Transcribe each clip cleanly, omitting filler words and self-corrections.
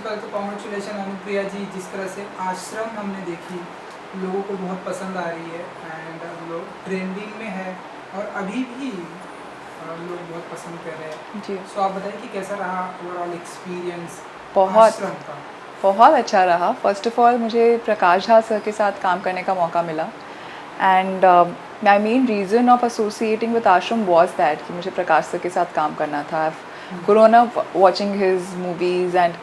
पहले तो कॉन्ग्रेचुलेशन अनुप्रिया जी, जिस तरह से आश्रम हमने देखी, लोगों को बहुत पसंद आ रही है एंड लोग ट्रेंडिंग में है और अभी भी लोग बहुत पसंद कर रहे हैं जी। सो आप बताइए कि कैसा रहा ओवरऑल एक्सपीरियंस बहुत आश्रम का? बहुत अच्छा रहा। फर्स्ट ऑफ ऑल मुझे प्रकाश झा सर के साथ काम करने का मौका मिला and my main reason of associating with आश्रम वॉज दैट कि मुझे प्रकाश सर के साथ काम करना था। Corona watching his movies and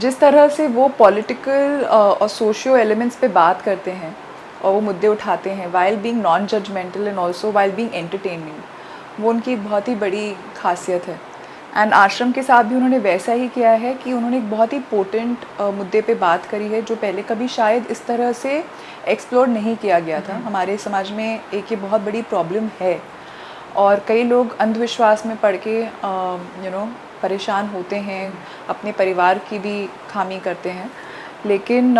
जिस तरह से वो पॉलिटिकल और सोशियो एलिमेंट्स पे बात करते हैं और वो मुद्दे उठाते हैं while being non judgemental and also while being entertaining, वो उनकी बहुत ही बड़ी खासियत है। एंड आश्रम के साथ भी उन्होंने वैसा ही किया है कि उन्होंने एक बहुत ही पोटेंट मुद्दे पे बात करी है जो पहले कभी शायद इस तरह से एक्सप्लोर नहीं किया गया था। हमारे समाज में एक ये बहुत बड़ी प्रॉब्लम है और कई लोग अंधविश्वास में पड़ के परेशान होते हैं, अपने परिवार की भी खामी करते हैं, लेकिन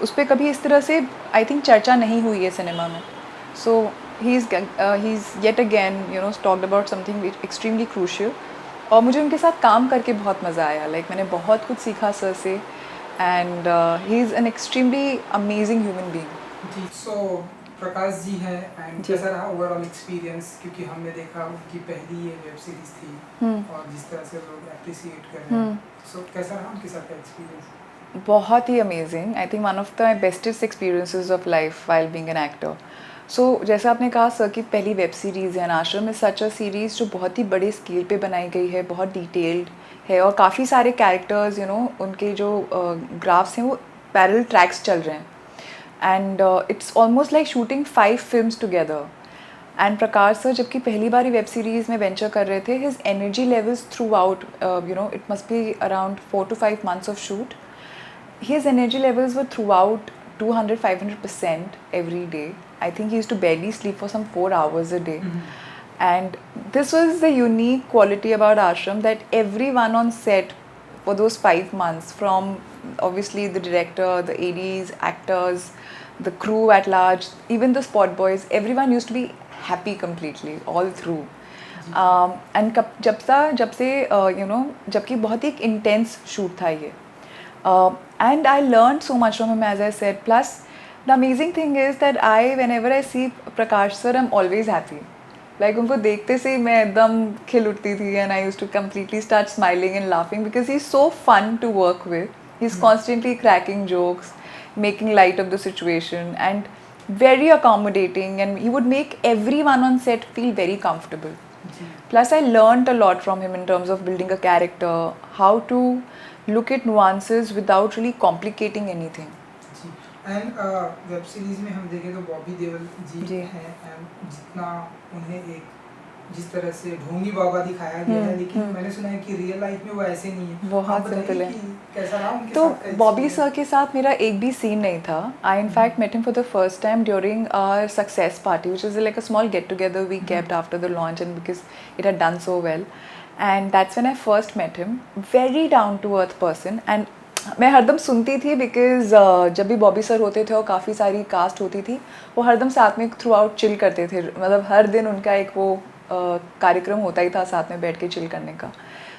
उस पर कभी इस तरह से आई थिंक चर्चा नहीं हुई है सिनेमा में। So he is yet again talked about something extremely crucial और मुझे उनके साथ काम करके बहुत मज़ा आया। मैंने बहुत कुछ सीखा सर से and he is an extremely amazing human being. जी, सो प्रकाश जी है एंड कैसा रहा ओवरऑल एक्सपीरियंस, क्योंकि हमने देखा उनकी पहली ये वेब सीरीज थी और जिस तरह से लोग अप्रिशिएट कर रहे हैं, सो कैसा रहा उनके साथ का एक्सपीरियंस? बहुत ही amazing. I think one of the my bestest experiences of life while being an actor. So जैसा आपने कहा सर की पहली वेब सीरीज़ है आश्रम में, सच अ सीरीज़ जो बहुत ही बड़े स्केल पे बनाई गई है, बहुत डिटेल्ड है और काफ़ी सारे कैरेक्टर्स उनके जो ग्राफ्स हैं वो पैरेलल ट्रैक्स चल रहे हैं and it's almost like shooting 5 films together. And Prakash sir जबकि पहली बार वेब सीरीज़ में वेंचर कर रहे थे, his energy levels through out it must be around 4 to 5 months of shoot, his energy levels were throughout 200-500% every day. I think he used to barely sleep for some 4 hours a day. And this was the unique quality about Ashram, that everyone on set for those 5 months, from obviously the director, the ADs, actors, the crew at large, even the spot boys, everyone used to be happy completely all through. And जब से जबकि बहुत ही एक intense shoot था ये. And I learned so much from him, as I said. Plus, the amazing thing is that whenever I see Prakash sir, I'm always happy. Like उनको देखते से मैं एकदम खिल उठती थी and I used to completely start smiling and laughing because he's so fun to work with. He's constantly cracking jokes, making light of the situation and very accommodating, and he would make everyone on set feel very comfortable. Plus, I learned a lot from him in terms of building a character, how to look at nuances without really complicating anything. And web series में हम देखें तो बॉबी देओल जी हैं and जितना उन्हें एक जिस तरह से ढोंगी बाबा दिखाया गया है, लेकिन मैंने सुना है कि रियल लाइफ में वो ऐसे नहीं है। बहुत सिंपल है। कैसा रहा उनके तो साथ? बॉबी सर के साथ मेरा एक भी सीन नहीं था। I in fact met him for the first time during our success party, which is like a small get together we kept after the launch and because it had done so well, and that's when I first met him. Very down to earth person, and मैं हरदम सुनती थी because जब भी Bobby sir होते थे और काफ़ी सारी कास्ट होती थी, वो हरदम साथ में थ्रू आउट चिल करते थे। मतलब हर दिन उनका एक वो कार्यक्रम होता ही था साथ में बैठ के चिल करने का।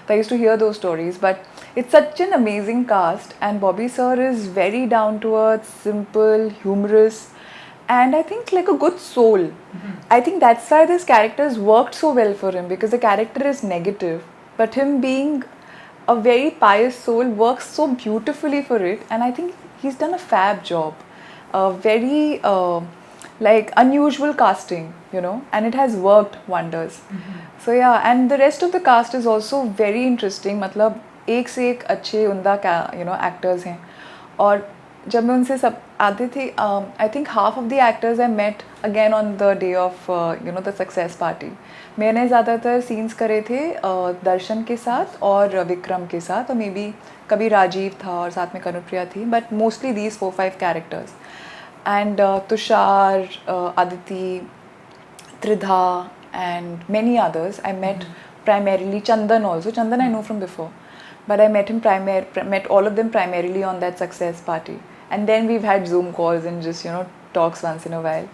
So I used to hear those stories, but it's such an amazing cast, and Bobby sir is very down to earth, simple, humorous, and I think like a good soul. I think that's why this characters worked so well for him, because the character is negative, but him being a very pious soul works so beautifully for it, and I think he's done a fab job. Very like unusual casting, and it has worked wonders. So yeah, and the rest of the cast is also very interesting. मतलब एक से एक अच्छे उम्दा actors हैं, और जब मैं उनसे सब आते थे, I think half of the actors I met again on the day of the success party. मैंने ज़्यादातर सीन्स करे थे दर्शन के साथ और विक्रम के साथ, और मे बी कभी राजीव था और साथ में कनुप्रिया थी, but mostly these 4-5 characters. And Tushar, Aditi, Tridha, and many others I met primarily. Chandan also. Chandan I know from before, but I met him met all of them primarily on that success party. And then we've had Zoom calls and just talks once in a while.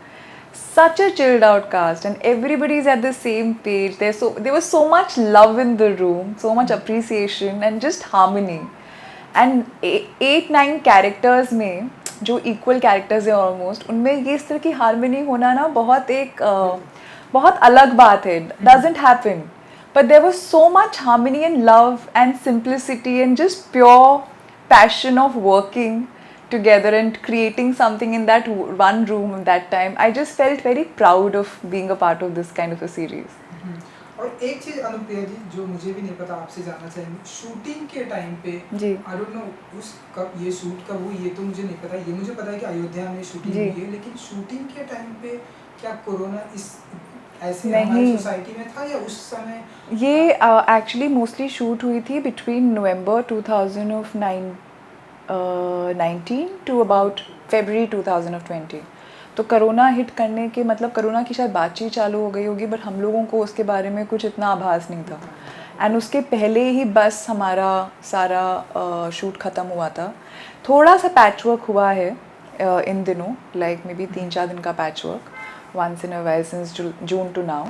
Such a chilled out cast, and everybody's at the same page. There was so much love in the room, so much appreciation and just harmony. And 8-9 characters में जो equal characters हैं almost, उनमें ये इस तरह की harmony होना ना बहुत अलग बात है. Doesn't happen. But there was so much harmony and love and simplicity and just pure passion of working together and creating something in that one room at that time. I just felt very proud of being a part of this kind of a series. और एक चीज अनुप्रिया जी जो मुझे भी नहीं पता, आपसे जानना चाहेंगे, शूटिंग के टाइम पे जी. आई डोंट नो उस कब ये शूट कब हुई, ये तो मुझे नहीं पता. ये मुझे पता है कि अयोध्या में शूटिंग जी. हुई है, लेकिन शूटिंग के टाइम पे क्या कोरोना इस ऐसे नहीं. हमारी सोसाइटी में था या उस समय? ये एक्चुअली मोस्टली शूट हुई थी between November 2019 to about February 2020. तो कोरोना हिट करने के मतलब कोरोना की शायद बातचीत चालू हो गई होगी, बट हम लोगों को उसके बारे में कुछ इतना आभास नहीं था. एंड उसके पहले ही बस हमारा सारा शूट ख़त्म हुआ था. थोड़ा सा पैच वर्क हुआ है इन दिनों, लाइक मे बी 3-4 दिन का patch work once in a while since June to now,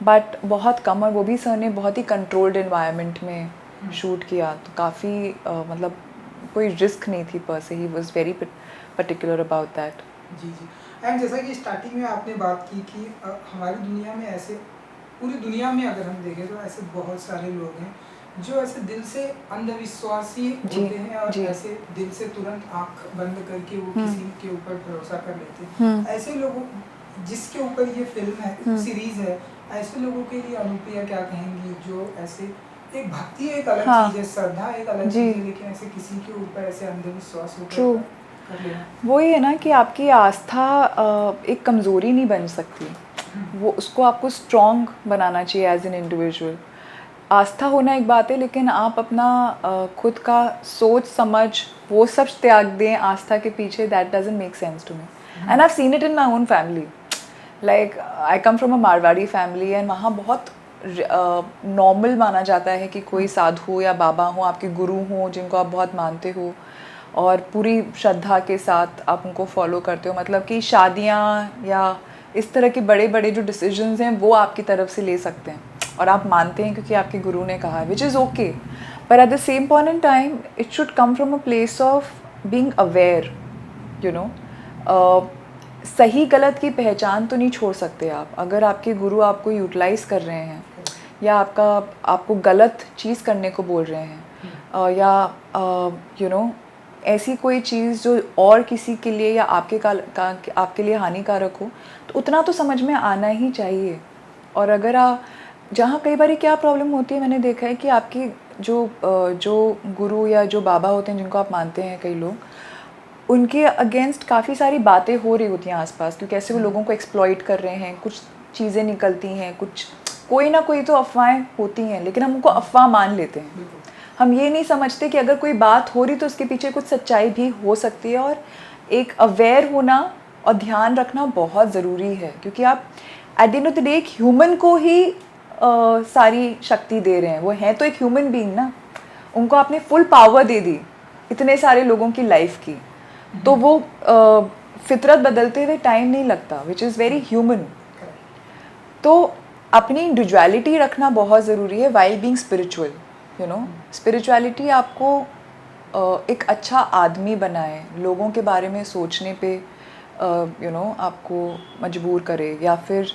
but बहुत कम. और वो भी सर ने बहुत ही कंट्रोल्ड इन्वायरमेंट में शूट किया, तो काफ़ी मतलब कोई रिस्क नहीं थी पर से. He was very particular about that. जी जी. एंड जैसा कि स्टार्टिंग में आपने बात की कि हमारी दुनिया में ऐसे, पूरी दुनिया में अगर हम देखें तो ऐसे बहुत सारे लोग हैं जो ऐसे दिल से अंधविश्वासी होते हैं और ऐसे दिल से तुरंत आंख बंद करके वो किसी के ऊपर भरोसा कर लेते हैं. ऐसे लोगों जिसके ऊपर ये फिल्म है, सीरीज है, ऐसे लोगों के लिए अनुप्रिया क्या कहेंगी जो ऐसे, एक भक्ति एक अलग चीज है, श्रद्धा एक अलग चीज है, लेकिन ऐसे किसी के ऊपर ऐसे अंधविश्वास होकर कर लेना. वो ये है ना कि आपकी आस्था एक कमज़ोरी नहीं बन सकती, वो उसको आपको स्ट्रॉन्ग बनाना चाहिए एज एन इंडिविजुअल. आस्था होना एक बात है, लेकिन आप अपना खुद का सोच समझ वो सब त्याग दें आस्था के पीछे. That doesn't make sense to me. And I have seen it in my own family. Like I come from a Marwari family एंड वहाँ बहुत नॉर्मल माना जाता है कि कोई साधु या बाबा हो, आपके गुरु हों जिनको आप बहुत मानते हो और पूरी श्रद्धा के साथ आप उनको फॉलो करते हो. मतलब कि शादियाँ या इस तरह के बड़े बड़े जो डिसीजंस हैं वो आपकी तरफ से ले सकते हैं और आप मानते हैं क्योंकि आपके गुरु ने कहा है, which is okay. But at the same point in time it should come from a place of being aware, you know. सही गलत की पहचान तो नहीं छोड़ सकते आप. अगर आपके गुरु आपको यूटिलाइज़ कर रहे हैं या आपको गलत चीज़ करने को बोल रहे हैं या यू नो ऐसी कोई चीज़ जो और किसी के लिए या आपके लिए हानिकारक हो, तो उतना तो समझ में आना ही चाहिए. और अगर जहाँ कई बार क्या प्रॉब्लम होती है, मैंने देखा है कि आपकी जो गुरु या जो बाबा होते हैं जिनको आप मानते हैं, कई लोग उनके अगेंस्ट काफ़ी सारी बातें हो रही होती हैं आसपास, क्योंकि ऐसे वो लोगों को एक्सप्लॉइट कर रहे हैं, कुछ चीज़ें निकलती हैं, कोई ना कोई तो अफवाहें होती हैं, लेकिन हम उनको अफवाह मान लेते हैं. हम ये नहीं समझते कि अगर कोई बात हो रही तो उसके पीछे कुछ सच्चाई भी हो सकती है. और एक अवेयर होना और ध्यान रखना बहुत ज़रूरी है, क्योंकि आप at the end of the day एक ह्यूमन को ही सारी शक्ति दे रहे हैं. वो हैं तो एक ह्यूमन बीइंग ना, उनको आपने फुल पावर दे दी इतने सारे लोगों की लाइफ की, तो वो फितरत बदलते हुए टाइम नहीं लगता, विच इज़ वेरी ह्यूमन. तो अपनी इंडिविजुअलिटी रखना बहुत ज़रूरी है while being spiritual. You know, spirituality आपको एक अच्छा आदमी बनाए, लोगों के बारे में सोचने पे यू नो आपको मजबूर करे, या फिर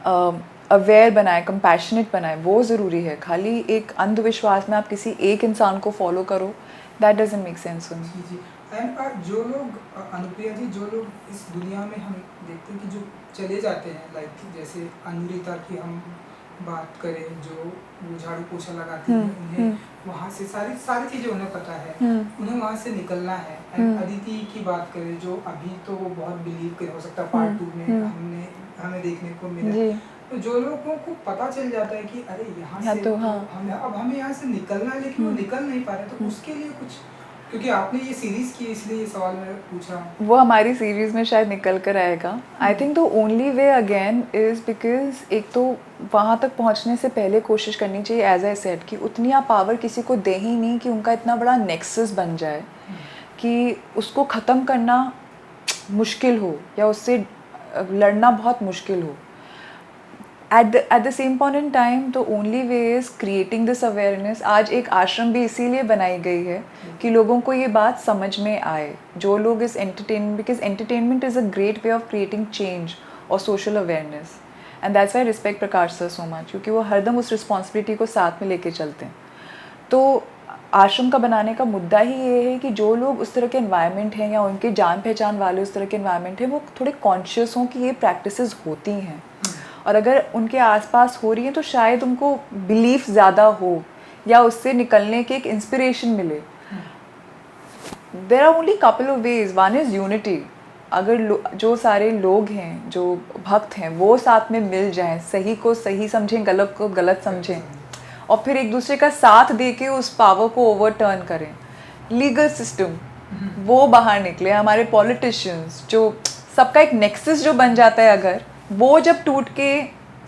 अवेयर बनाए, कंपैशनेट बनाए, वो ज़रूरी है. खाली एक अंधविश्वास में आप किसी एक इंसान को फॉलो करो, that doesn't make sense to me. जी. एंड जो लोग अनुप्रिया जी, जो लोग इस दुनिया में हम देखते हैं कि जो चले जाते हैं, लाइक जैसे अनुरिता की हम बात करें, जो वो झाड़ू पोछा लगाती है, उन्हें वहाँ से सारी चीज़ें उन्हें पता है, उन्हें वहाँ से निकलना है. एंड अदिति की बात करें, जो अभी तो वो बहुत बिलीव कर, हो सकता है पार्ट 2 में हमें देखने को मिले. तो जो लोगों को पता चल जाता है कि अरे यहाँ से तो अब हमें यहाँ से निकलना है, लेकिन वो निकल नहीं पा रहे, तो उसके लिए कुछ, क्योंकि आपने ये सीरीज़ की इसलिए ये सवाल मैं पूछा. वो हमारी सीरीज़ में शायद निकल कर आएगा. I think the only way again is because एक तो वहाँ तक पहुँचने से पहले कोशिश करनी चाहिए, एज आई सेड, कि उतनी आप पावर किसी को दे ही नहीं कि उनका इतना बड़ा नेक्सस बन जाए कि उसको ख़त्म करना मुश्किल हो या उससे लड़ना बहुत मुश्किल हो. at the same point in time the only way is creating this awareness. आज एक आश्रम भी इसीलिए बनाई गई है कि लोगों को ये बात समझ में आए, जो लोग इस entertainment, because entertainment is a great way of creating change और social awareness, and that's why I respect Prakash sir so much, क्योंकि वो हरदम उस responsibility को साथ में लेके चलते हैं. तो आश्रम का बनाने का मुद्दा ही ये है कि जो लोग उस तरह के एनवायरनमेंट हैं या उनके जान पहचान वाले उस तरह के एनवायरनमेंट हैं, वो थोड़े कॉन्शियस हों कि ये प्रैक्टिसेस होती हैं, और अगर उनके आसपास हो रही हैं तो शायद उनको बिलीफ ज़्यादा हो या उससे निकलने की एक इंस्पिरेशन मिले. There are only couple of ways. One is unity. अगर जो सारे लोग हैं, जो भक्त हैं, वो साथ में मिल जाएं, सही को सही समझें, गलत को गलत समझें, और फिर एक दूसरे का साथ दे के उस पावर को ओवरटर्न करें. लीगल सिस्टम वो बाहर निकले, हमारे पॉलिटिशियंस, जो सबका एक नेक्सस जो बन जाता है, अगर वो जब टूट के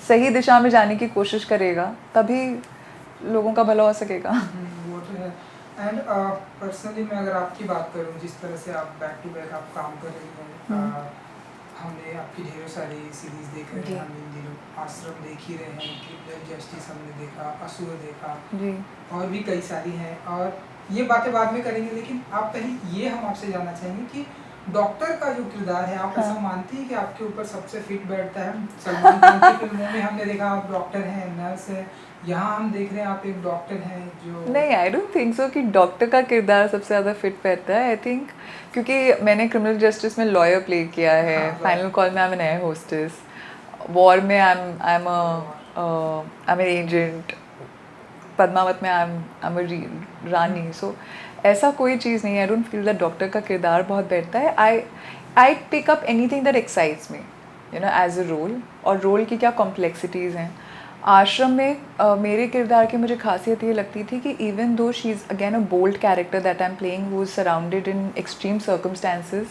सही दिशा में जाने की कोशिश करेगा तभी लोगों का भला हो सकेगा. वो तो है. एंड पर्सनली मैं अगर आपकी बात करूँ, जिस तरह से आप बैक टू बैक आप काम कर रही हैं, हमने आपकी ढेरों सारी सीरीज देख रहे हैं. हम इन दिनों आश्रम देख ही रहे हैं, क्रिमिनल जस्टिस हमने देखा, असुर देखा जी, और भी कई सारी हैं, और ये बातें बाद में करेंगे. लेकिन आप पहले ये हम आपसे जानना चाहेंगे कि डॉक्टर का जो किरदार है, आप ऐसा मानती हैं कि आपके ऊपर सबसे फिट बैठता है? सलमान खान की फिल्मों में हमने देखा आप डॉक्टर हैं, नर्स हैं, यहाँ हम देख रहे हैं आप एक डॉक्टर हैं जो... नहीं, आई डोंट थिंक सो कि डॉक्टर का किरदार सबसे ज़्यादा फिट बैठता है. आई थिंक क्योंकि मैंने क्रिमिनल जस्टिस में लॉयर प्ले किया है, फाइनल कॉल में I am an air hostess, War में I am an agent, Padmaavat में आई एम अ रानी. सो ऐसा कोई चीज़ नहीं है. I don't feel that doctor का किरदार बहुत बैठता है. I pick up anything that excites me, you know, as a role, और रोल की क्या कॉम्प्लेक्सिटीज़ हैं. आश्रम में मेरे किरदार की मुझे खासियत ये लगती थी कि even though she is again a bold character that I am playing, who is surrounded in extreme circumstances,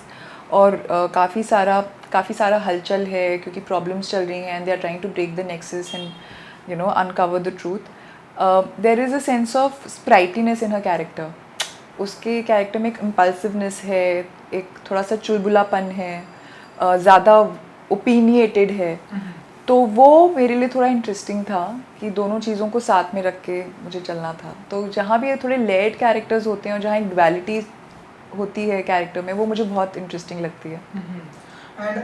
और काफ़ी सारा हलचल है क्योंकि प्रॉब्लम्स चल रही हैं, and they are trying to break the nexus and you know uncover the truth. There is a sense of spriteliness in her character. उसके कैरेक्टर में एक इम्पल्सिवनेस है, एक थोड़ा सा चुलबुलापन है, ज़्यादा ओपिनिएटेड है. तो वो मेरे लिए थोड़ा इंटरेस्टिंग था कि दोनों चीज़ों को साथ में रख के मुझे चलना था. तो जहाँ भी थोड़े लेयर्ड कैरेक्टर्स होते हैं और जहाँ एक डुअलिटी होती है कैरेक्टर में, वो मुझे बहुत इंटरेस्टिंग लगती है. एंड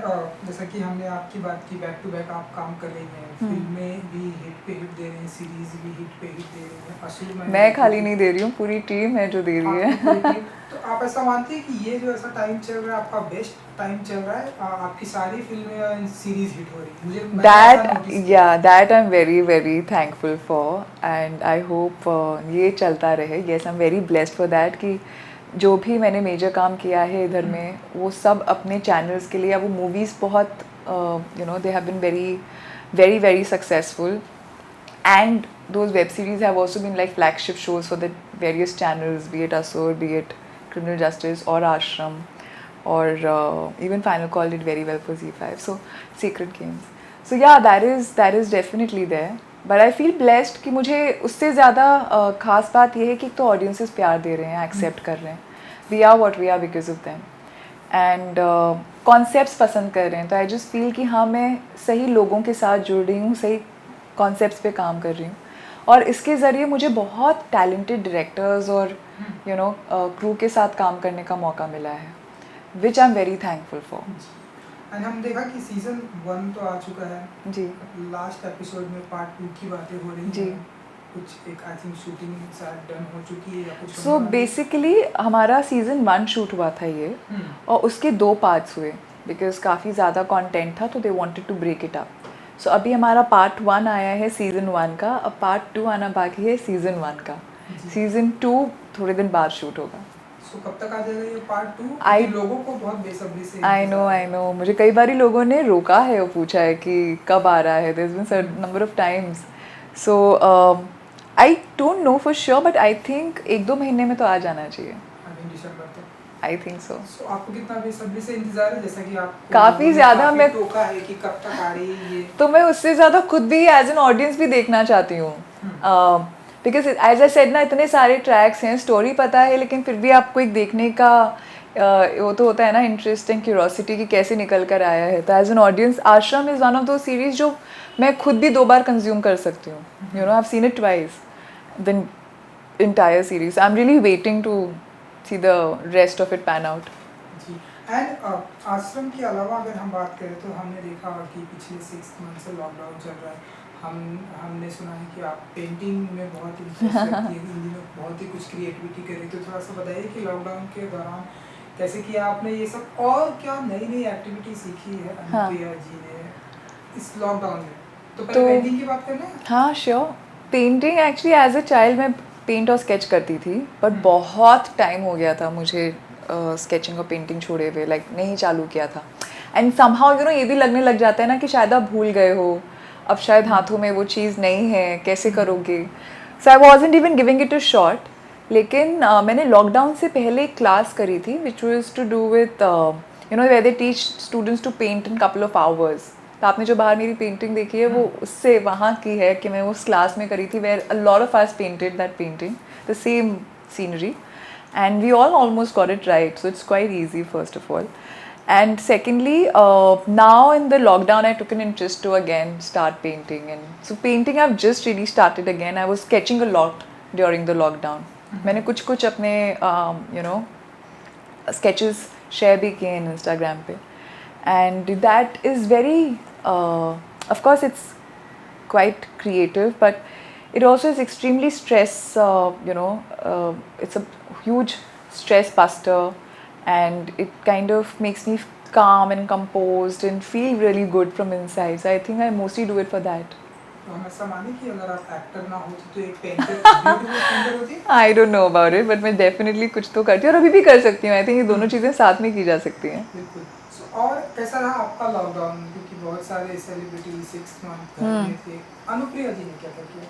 जैसा कि हमने आपकी बात की, बैक टू बैक आप काम कर रही हैं, फिल्में भी हिट पे हिट दे रही हैं, सीरीज भी हिट पे हिट दे रही हैं. असुर में मैं खाली नहीं दे रही हूँ, पूरी टीम है जो दे रही है. तो आप ऐसा मानते हैं कि ये जो ऐसा टाइम चल रहा है, आपका बेस्ट टाइम चल रहा है, आपकी सारी फिल्में सीरीज हिट हो रही है? That I'm very very thankful for, and I hope ये चलता रहे. Yes, I'm very blessed for that कि जो भी मैंने मेजर काम किया है इधर में, वो सब अपने चैनल्स के लिए, या वो मूवीज़ बहुत you know they have been very very successful, and those web series have also been like flagship shows for the various channels, be it Asur, be it Criminal Justice or Ashram, or even Final Call did very well for Z5, so Secret Games. So yeah, that is definitely there, but I feel blessed कि मुझे उससे ज़्यादा ख़ास बात ये है कि तो ऑडियंसेस प्यार दे रहे हैं, एक्सेप्ट कर रहे हैं. We are what we are because of them, and concepts पसंद कर रहे हैं. तो आई जस्ट फील कि हाँ, मैं सही लोगों के साथ जुड़ रही हूँ, सही कॉन्सेप्ट्स पे काम कर रही हूँ, और इसके ज़रिए मुझे बहुत टैलेंटेड डायरेक्टर्स और यू नो क्रू के साथ काम करने का मौका मिला है, which I am very thankful for. And हम देखा कि सीजन 1 तो आ चुका है जी. लास्ट एपिसोड में पार्ट 2 की बातें हो रही जी. कुछ एक आई थिंक शूटिंग शायद डन हो चुकी है या कुछ. सो बेसिकली हमारा सीज़न 1 शूट हुआ था ये, और उसके 2 पार्ट्स हुए बिकॉज काफ़ी ज़्यादा कंटेंट था, तो they wanted to break it up. So अभी हमारा पार्ट 1 आया है सीज़न 1 का, अब पार्ट 2 आना बाकी है सीज़न 1 का. सीज़न 2 थोड़े दिन बाद शूट होगा. सो कब तक आ जाएगा ये पार्ट 2? लोगों को बहुत बेसब्री से. आई नो मुझे कई बार लोगों ने रोका है और पूछा है कि कब आ रहा है. There has been certain number of times. So I don't know for sure, but I think 1-2 महीने में तो आ जाना चाहिए. दिसंबर तक आई थिंक सो. सो आपको कितना बेसब्री से इंतजार है? जैसा कि आप काफ़ी ज़्यादा मैं टोका है कि कब तक आ रही है ये, तो मैं उससे ज़्यादा खुद भी एज एन ऑडियंस भी देखना चाहती हूँ. बिकॉज एज आई सेड ना, इतने सारे ट्रैक्स हैं, स्टोरी पता है, लेकिन फिर भी आपको एक देखने का वो तो होता है ना इंटरेस्ट एंड क्यूरोसिटी कि कैसे निकल कर आया है. तो एज एन ऑडियंस आश्रम इज़ वन ऑफ दो सीरीज जो मैं खुद भी 2 बार कंज्यूम कर सकती हूँ. You know I have seen it twice the entire series. I'm really waiting to see the rest of it pan out. जी. एंड आश्रम के अलावा अगर हम बात करें तो हमने देखा कि पिछले 6 मंथ से लॉकडाउन चल रहा है. हमने सुना है कि आप पेंटिंग में बहुत इंटरेस्ट रखती है, इन दिनों बहुत ही कुछ क्रिएटिविटी कर रही. तो थोड़ा सा बताइए कि लॉकडाउन के दौरान कैसे किया आपने ये सब, और क्या नई नई एक्टिविटी सीखी है अनुप्रिया जी ने इस लॉकडाउन में. तो पहले पेंटिंग की बात कर लें. हाँ sure. Painting actually as a child मैं पेंट और स्केच करती थी, बट बहुत टाइम हो गया था मुझे स्केचिंग और पेंटिंग छोड़े हुए, लाइक नहीं चालू किया था. एंड समहाउ यू नो ये भी लगने लग जाता है ना कि शायद आप भूल गए हो, अब शायद हाथों में वो चीज़ नहीं है, कैसे करोगे. So I wasn't even giving it a shot. लेकिन मैंने लॉकडाउन से पहले एक क्लास करी थी which was to do with you know where they teach students to paint in couple of hours. तो आपने जो बाहर मेरी पेंटिंग देखी है वो उससे वहाँ की है कि मैं उस क्लास में करी थी where a lot of us painted that painting the same scenery and we all almost got it right. So it's quite easy first of all. And secondly, now in the lockdown, I took an interest to again start painting. And so painting, I've just really started again. I was sketching a lot during the lockdown. मैंने कुछ अपने you know sketches share भी किए हैं Instagram पे. And that is very, of course it's quite creative, but it also is extremely stress, you know, it's a huge stress buster. And it kind of makes me calm and composed and feel really good from inside. So I think I mostly do it for that. तो हम ऐसा माने कि अगर आप actor ना होती तो एक पेंटर, ब्यूटीफुल पेंटर होती. I don't know about it, but मैं definitely कुछ तो करती हूँ और अभी भी कर सकती हूँ. I think ये दोनों चीज़ें साथ में की जा सकती हैं. बिल्कुल. और कैसा रहा आपका लॉकडाउन, क्योंकि बहुत सारे सेलिब्रिटी 6 मंथ घर में थे. अनुप्रिया जी ने क्या किया?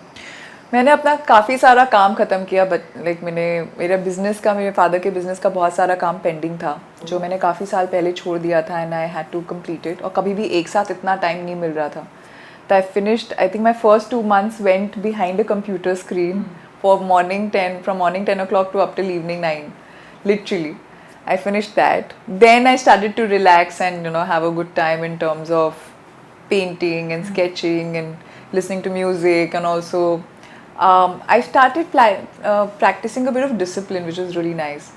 मैंने अपना काफ़ी सारा काम ख़त्म किया, बट लाइक मेरा बिज़नेस का, मेरे फादर के बिज़नेस का बहुत सारा काम पेंडिंग था जो मैंने काफ़ी साल पहले छोड़ दिया था. And I had to complete it. और कभी भी एक साथ इतना टाइम नहीं मिल रहा था. तो I finished, I think my first 2 months went behind a computer screen for from morning 10 o'clock to up till evening 9. Literally. I finished that. Then I started to relax and you know have a good time in terms of painting and sketching and listening to music, and also I started practicing a bit of discipline, which was really nice.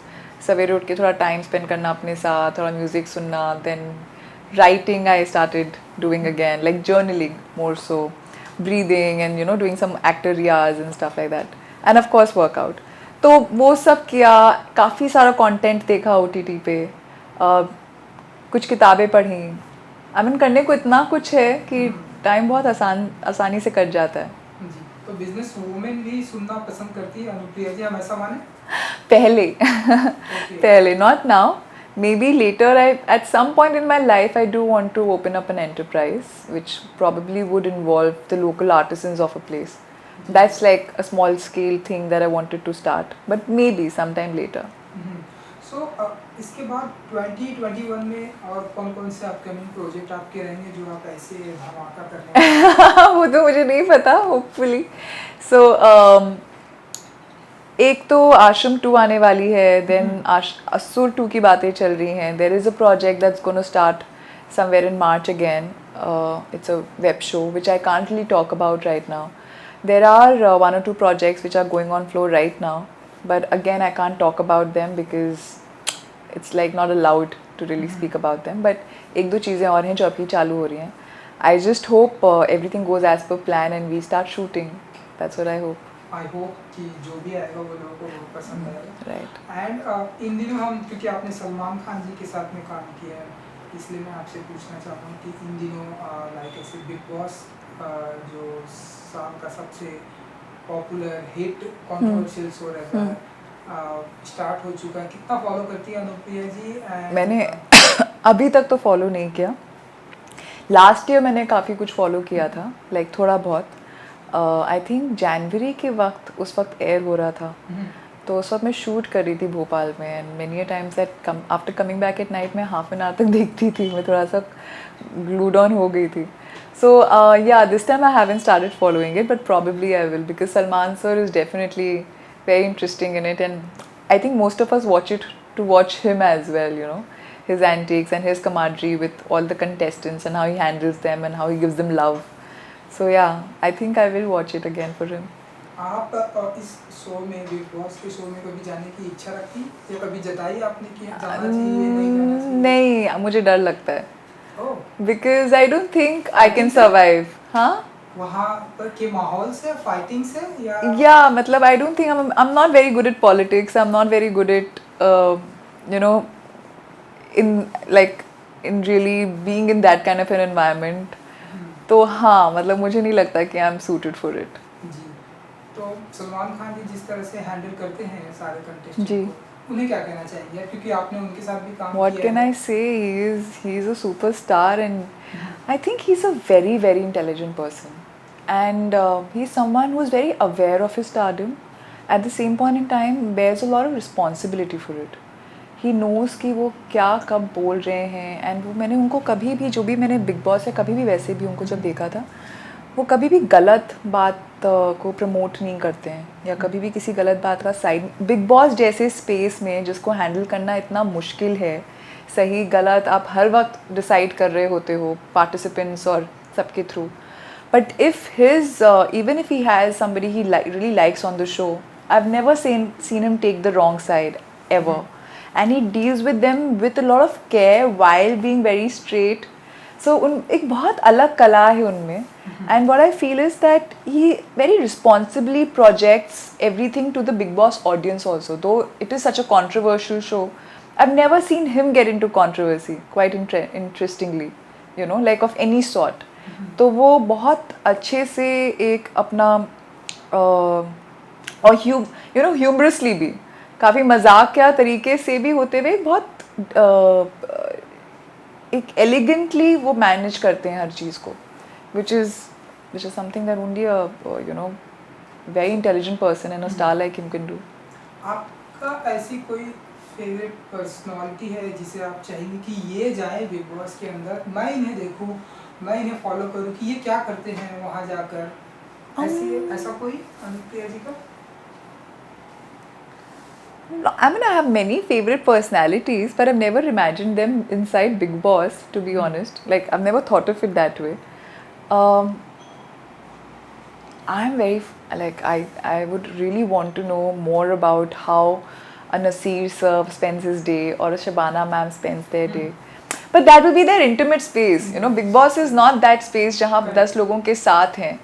सवेरे उठ के थोड़ा time spend करना अपने साथ, थोड़ा music सुनना. Then writing I started doing again, like journaling more so, breathing and you know doing some actor रियाज and stuff like that. And of course workout. तो वो सब किया. काफ़ी सारा कंटेंट देखा OTT पे, कुछ किताबें पढ़ी. आई मीन करने को इतना कुछ है कि टाइम बहुत आसानी से कट जाता है. तो बिजनेस वुमेन भी सुनना पसंद करती है अनुप्रिया जी, हम ऐसा माने? पहले not now. Maybe later, at some point in my life, I do want to open up an enterprise, which probably would involve the local artisans of a place. That's like a small scale thing that I wanted to start, but maybe sometime later. So इसके बाद 2021 में और कौन-कौन से upcoming project आपके रहेंगे जो आप ऐसे धमाका कर रहे हैं? वो तो मुझे नहीं पता. Hopefully. So एक तो आश्रम 2 आने वाली है. देन असुर 2 की बातें चल रही हैं. There is a project that's gonna start somewhere in March again. It's a web show which I can't really talk about right now. There are 1 or 2 projects which are going on floor right now, but again I can't talk about them because it's like not allowed to really speak about them. But एक दो चीज़ें और हैं जो अभी चालू हो रही हैं. I just hope everything goes as per plan and we start shooting. That's what I hope. I hope कि जो भी आएगा वो लोगों को बहुत पसंद आएगा. Right. एंड इन दिनों हम, क्योंकि आपने सलमान खान जी के साथ में काम किया है, इसलिए मैं आपसे पूछना चाहता हूँ कि इन दिनों लाइक ऐसे बिग बॉस जो साल का सबसे पॉपुलर हिट कंट्रोवर्शियल शो रहता है, स्टार्ट हो चुका है. कितना फॉलो करती है अनुप्रिया जी? मैंने अभी तक तो फॉलो नहीं किया. लास्ट ईयर मैंने काफ़ी कुछ फॉलो किया था, लाइक थोड़ा बहुत. आई थिंक जनवरी के वक्त, उस वक्त एयर हो रहा था, तो उस वक्त मैं शूट कर रही थी भोपाल में. And many times that after coming back at night मैं हाफ एन आवर तक देखती थी. मैं थोड़ा सा ग्लूड ऑन हो गई थी. So yeah, this time I haven't started following it, but probably I will, because Salman sir is definitely very interesting in it, and I think most of us watch it to watch him as well, you know, his antics and his camaraderie with all the contestants and how he handles them and how he gives them love. So yeah, I think I will watch it again for him. आप इस show में, big boss के show में कभी जाने की इच्छा रखती या कभी जताई आपने कि जाना चाहिए नहीं जाना चाहिए? नहीं, मुझे डर लगता है ओह, because I don't think I can survive. हाँ? वहाँ पर के माहौल से, फाइटिंग से या Yeah, मतलब I don't think I'm not very good at politics. I'm not very good at you know, in really being in that kind of an environment. तो हाँ, मतलब मुझे नहीं लगता कि I'm suited for it. जी, तो सलमान खान जी जिस तरह से हैंडल करते हैं सारे कंटेस्टेंट जी। को, उन्हें क्या कहना चाहिए क्योंकि आपने उनके साथ भी काम What किया can है। I say? He's a superstar, and I think he's a very very intelligent person, and he's someone who's very aware of his stardom. At the same point in time, bears a lot of responsibility for it. He knows कि वो क्या कब बोल रहे हैं, and वो मैंने उनको कभी भी, जो भी मैंने बिग बॉस या कभी भी वैसे भी उनको जब देखा था, वो कभी भी गलत बात को प्रमोट नहीं करते हैं या कभी भी किसी गलत बात का साइड। बिग बॉस जैसे स्पेस में जिसको हैंडल करना इतना मुश्किल है, सही गलत आप हर वक्त डिसाइड कर रहे होते हो पार्टिसिपेंट्स और सबके through, but if his even if he has somebody he really likes on the show, I've never seen him take the wrong side ever, and he deals with them with a lot of care while being very straight. So एक बहुत अलग कला है उनमें, and what I feel is that he very responsibly projects everything to the Big Boss audience also. Though it is such a controversial show, I've never seen him get into controversy, quite interestingly, you know, like of any sort. तो वो बहुत अच्छे से एक अपना और humorously भी, काफ़ी मजाक क्या तरीके से भी होते हुए बहुत एक एलिगेंटली वो मैनेज करते हैं हर चीज़ को, which is something that only a very intelligent person and a star like him can do. आपका ऐसी कोई फेवरेट पर्सनालिटी है जिसे आप चाहेंगे कि ये जाए बिग बॉस के अंदर, मैं इन्हें देखूं, मैं इन्हें फॉलो करूं कि ये क्या करते हैं वहां जाकर, ऐसा कोई अनुप्रिया जी का? I mean, I have many favorite personalities, but I've never imagined them inside Big Boss, to be honest. Like, I've never thought of it that way. I'm very, I would really want to know more about how a Nasir sir spends his day or a Shabana ma'am spends their day. But that will be their intimate space. You know, Big Boss is not that space जहाँ 10 लोगों के साथ हैं.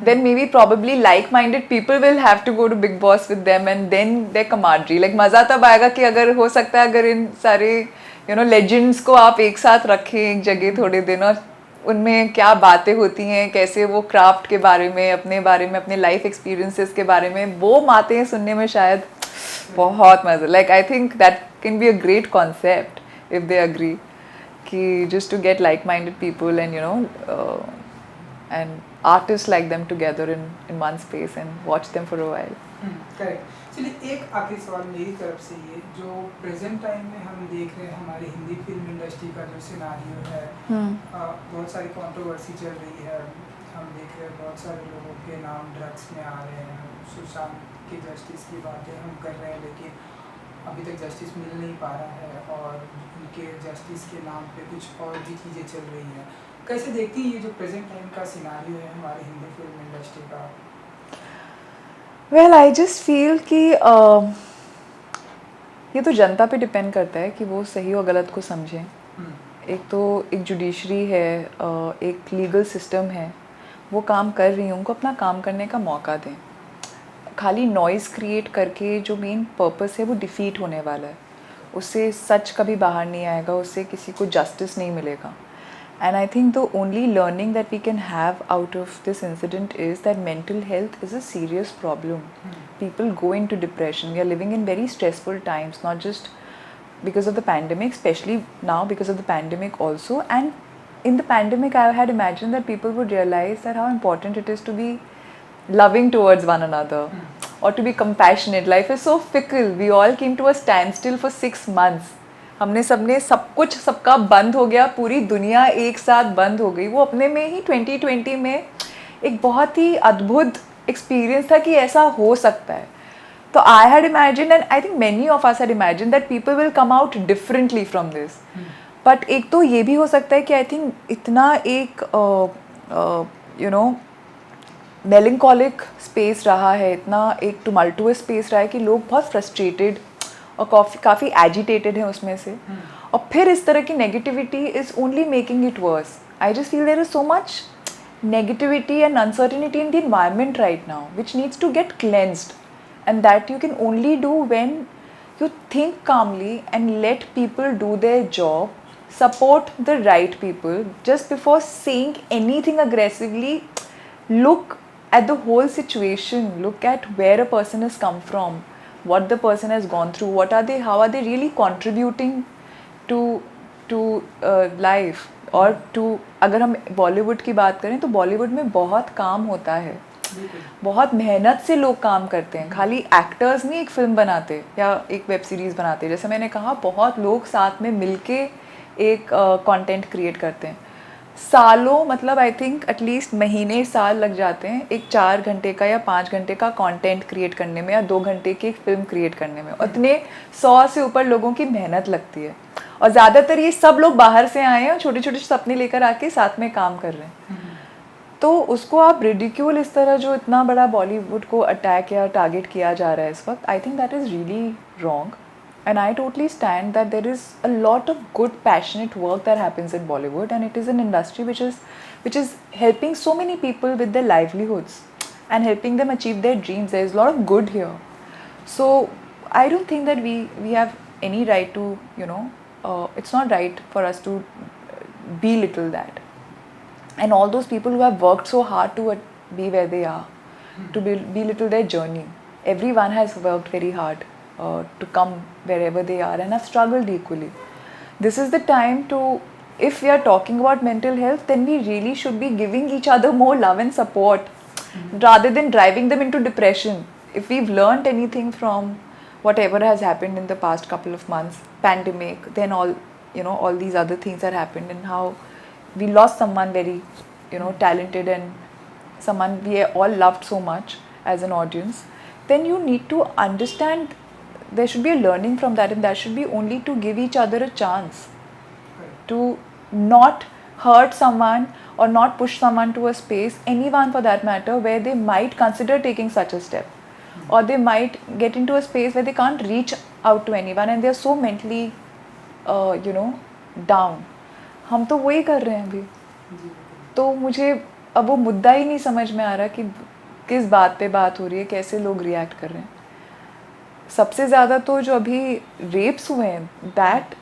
Then maybe probably like-minded people will have to go to Big Boss with them, and then their camaraderie. Like मज़ा तब आएगा कि अगर हो सकता है अगर इन सारे legends को आप एक साथ रखें एक जगह थोड़े दिन, और उनमें क्या बातें होती हैं, कैसे वो क्राफ्ट के बारे में, अपने लाइफ एक्सपीरियंसेस के बारे में वो बातें सुनने में शायद बहुत मज़ा। Like I think that can be a great concept if they agree, कि just to get like-minded people and and artists like them together in one space and watch them for a while. Correct. चलिए एक आखिरी सवाल मेरी तरफ से, ये जो प्रेजेंट टाइम में हम देख रहे हैं हमारी हिंदी फिल्म इंडस्ट्री का जो सिनारियो है, बहुत सारी कंट्रोवर्सी चल रही है, हम देख रहे हैं बहुत सारे लोगों के नाम ड्रग्स में आ रहे हैं, सुशांत की जस्टिस की बातें हम कर रहे हैं लेकिन अभी तक जस्टिस मिल नहीं पा रहा है, और उनके जस्टिस के नाम पे कुछ और भी चीज़ें चल रही हैं। कैसे देखती हैं ये जो प्रेजेंट टाइम का सिनारियो है हमारी हिंदी फिल्म इंडस्ट्री का? Well, I just feel कि ये तो जनता पे डिपेंड करता है कि वो सही और गलत को समझें। एक तो एक जुडिशरी है, एक लीगल सिस्टम है, वो काम कर रही हैं, उनको अपना काम करने का मौका दें। खाली नॉइज़ क्रिएट करके जो मेन पर्पस है वो डिफीट होने वाला है, उससे सच कभी बाहर नहीं आएगा, उससे किसी को जस्टिस नहीं मिलेगा। And I think the only learning that we can have out of this incident is that mental health is a serious problem. People go into depression. We are living in very stressful times, not just because of the pandemic, especially now because of the pandemic also. And in the pandemic, I had imagined that people would realize that how important it is to be loving towards one another or to be compassionate. Life is so fickle. We all came to a standstill for 6 months. हमने सबने सब कुछ सबका बंद हो गया, पूरी दुनिया एक साथ बंद हो गई। वो अपने में ही 2020 में एक बहुत ही अद्भुत एक्सपीरियंस था कि ऐसा हो सकता है। तो I had imagined, and I think many of us had imagined that people will come out differently from this. But एक तो ये भी हो सकता है कि I think इतना एक you know मेलिंकोलिक स्पेस रहा है, इतना एक टुमल्टुअस स्पेस रहा है कि लोग बहुत फ्रस्ट्रेटेड और काफ़ी एजिटेटेड हैं उसमें से, और फिर इस तरह की negativity is only making it worse. I just feel there is so much negativity and uncertainty in the environment right now, which needs to get cleansed, and that you can only do when you think calmly and let people do their job, support the right people. Just before saying anything aggressively, look at the whole situation, look at where a person has come from, what the person has gone through, how are they really contributing to life. और अगर हम बॉलीवुड की बात करें तो बॉलीवुड में बहुत काम होता है, बहुत मेहनत से लोग काम करते हैं. खाली एक्टर्स नहीं एक फिल्म बनाते या एक वेब सीरीज़ बनाते, जैसे मैंने कहा बहुत लोग साथ में मिलके एक कंटेंट क्रिएट करते हैं. सालों, मतलब आई थिंक एटलीस्ट महीने साल लग जाते हैं एक 4 घंटे का या 5 घंटे का कंटेंट क्रिएट करने में, या 2 घंटे की एक फिल्म क्रिएट करने में. उतने 100 से ऊपर लोगों की मेहनत लगती है, और ज़्यादातर ये सब लोग बाहर से आए हैं और छोटे छोटे सपने लेकर आके साथ में काम कर रहे हैं. तो उसको आप रिडिक्यूल इस तरह जो इतना बड़ा बॉलीवुड को अटैक या टारगेट किया जा रहा है इस वक्त, I think that is really wrong. And I totally stand that there is a lot of good passionate work that happens in Bollywood, and it is an industry which is helping so many people with their livelihoods and helping them achieve their dreams. There is a lot of good here. So I don't think that we have any right to, it's not right for us to belittle that. And all those people who have worked so hard to be where they are, to belittle their journey. Everyone has worked very hard to come wherever they are and have struggled equally. This is the time to, if we are talking about mental health, then we really should be giving each other more love and support rather than driving them into depression. If we've learned anything from whatever has happened in the past couple of months, pandemic, then all these other things that happened, and how we lost someone very talented and someone we all loved so much as an audience, then you need to understand there should be a learning from that, and that should be only to give each other a chance to not hurt someone or not push someone to a space, anyone for that matter, where they might consider taking such a step, or they might get into a space where they can't reach out to anyone and they are so mentally down. हम तो वही कर रहे हैं अभी. तो मुझे अब वो मुद्दा ही नहीं समझ में आ रहा कि किस बात पे बात हो रही है, कैसे लोग रिएक्ट कर रहे हैं. सबसे ज़्यादा तो जो अभी रेप्स हुए हैं, that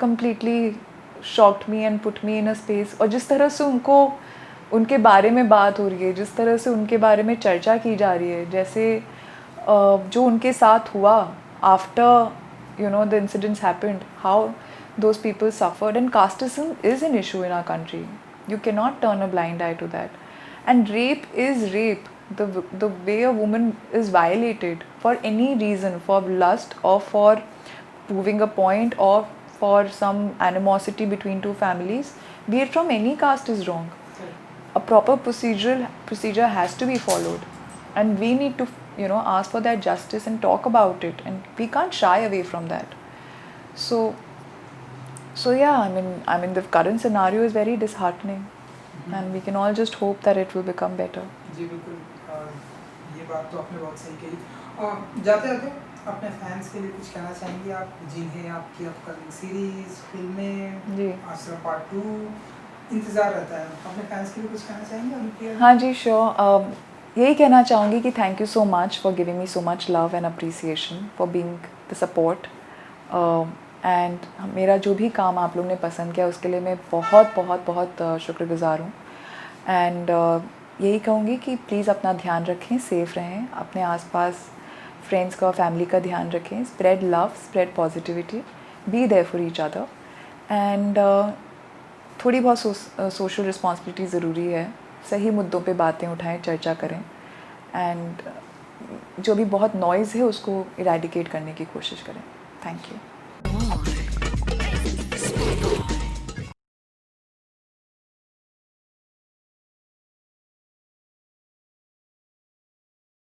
completely shocked me and put me in a space. और जिस तरह से उनके बारे में बात हो रही है, जिस तरह से उनके बारे में चर्चा की जा रही है, जैसे जो उनके साथ हुआ after the incidents happened, how those people suffered, and casteism is an issue in our country. You cannot turn a blind eye to that. And rape is rape. The way a woman is violated for any reason, for lust or for proving a point or for some animosity between two families, be it from any caste, is wrong. A proper procedure has to be followed, and we need to ask for that justice and talk about it, and we can't shy away from that. So yeah, I mean the current scenario is very disheartening, and we can all just hope that it will become better. जी बिल्कुल, ये बात तो आपने बहुत सही कही. जाते जाते अपने फैंस के लिए कुछ कहना चाहेंगे आप, जिन्हें आपकी अपकमिंग सीरीज, फिल्में, जी, आश्रम पार्ट 2 इंतज़ार रहता है, अपने फैंस के लिए कुछ कहना चाहेंगे उनके? हाँ जी, श्योर. यही कहना चाहूँगी कि thank you so much for giving me so much love and appreciation, for being the support. And मेरा जो भी काम आप लोग ने पसंद किया उसके लिए मैं बहुत बहुत बहुत शुक्रगुज़ार हूँ. एंड यही कहूँगी कि प्लीज़ अपना ध्यान रखें, सेफ़ रहें, अपने आसपास फ्रेंड्स का, फैमिली का ध्यान रखें. Spread love, spread positivity, be there for each other. And थोड़ी बहुत सोशल रिस्पॉन्सिबिलिटी ज़रूरी है. सही मुद्दों पे बातें उठाएं, चर्चा करें, एंड जो भी बहुत नॉइज़ है उसको इरेडिकेट करने की कोशिश करें. Thank you.